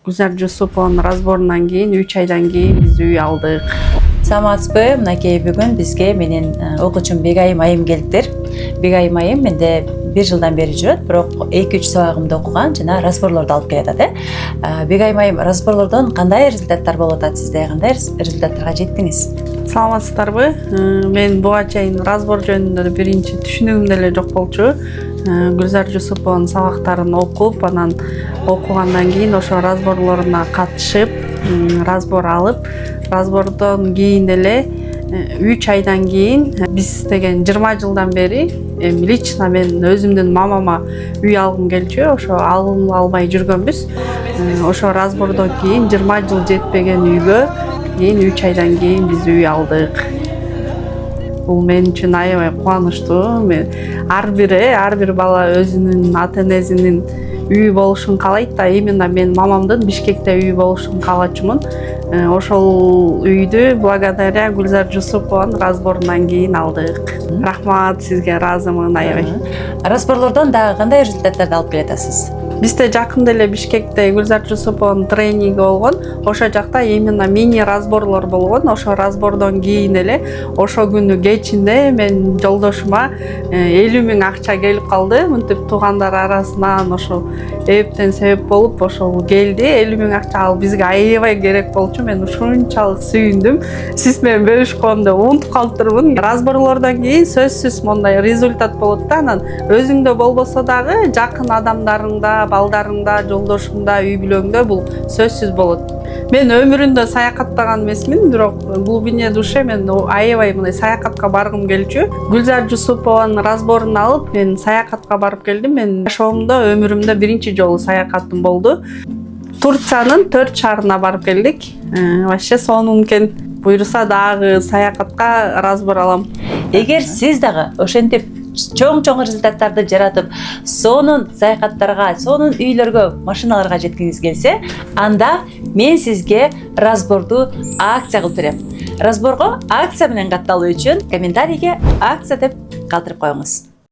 Гүлзар Жусупованын разборунан кийин 3 айдан кийин биз үй алдык. Саламатсызбы? Мынакей бүгүн бизге менин окуучум Бегайым айым келиптир. Бегайым айым менде 1 жылдан бери жүрөт, бирок 2-3 сабагымда окуган жана разборлорду алып келатат. Бегайым айым, разборлордон кандай результаттар болуп атат сизде? Кандай результаттарга жеттиңиз? Саламатсыздарбы? Мен буга чейин разбор жөнүндө биринчи түшүнүгүм деле жок болчу. Гүлзар Жусупованын сабактарын окуп, анан окугандан кийин ошо разборлоруна катышып, разбор алып, разбордон кийин деле 3 айдан кийин биз деген 20 жылдан бери лично мен өзүмдүн мамама үй алгым келчү, ошо албай жүргөнбүз. Ошо разбордон кийин 20 жыл жетпеген үйгө кийин 3 айдан кийин биз үй алдык. Бул мен үчүн аябай кубанычтуу. Ар бир бала өзүнүн ата-энесинин үй болушун каалайт да, именно мен мамамдын Бишкекте үй болушун каалачумун. Ошол үйдү благодаря Гүлзар Жусупованын разборунан кийин алдык. Рахмат, сизге ыраазымын аябай. Разборлордон дагы кандай результаттарды алып келатасыз? Бизде жакында эле Бишкекте Гүлзар Жусупованын тренинги болгон. Ошо жакта именно мини разборлор болгон. Ошо разбордон кийин эле ошо күнү кечинде мен жолдошума 50 000 акча келип калды. Мынтип туугандар арасынан ошо эптен себеп болуп ошол келди. 50 000 акча ал бизге аябай керек болчу. Мен ушунчалык сүйүндүм. Сиз менен бөлүшкөндө унутуп калыптырмын. Разборлордон кийин сөзсүз мондай результат болот да. Анан өзүңдө болбосо дагы жакын адамдарыңда, балдарыңда, жолдошуңда, үй бүлөңдө бул сөзсүз болот. Мен өмүрүндө саякаттаган эмесмин, бирок глубине душе мен аябай мындай саякатка баргым келчү. Гүлзар Жусупованын разборун алып, мен саякатка барып келдим. Мен жашоомдо, өмүрүмдө биринчи жолу саякатым болду. Турциянын 4 шаарына барып келдик. Вообще сонун экен. Буйруса дагы саякатка разбор алам. Эгер сиз дагы ошентип чоң результаттарды жаратып, сонун саякаттарга, сонун үйлөргө, машиналарга жеткиңиз келсе, анда мен сизге разборду акция кылып берем. Разборго акция менен катталуу үчүн комментарийге акция деп калтырып коюңуз.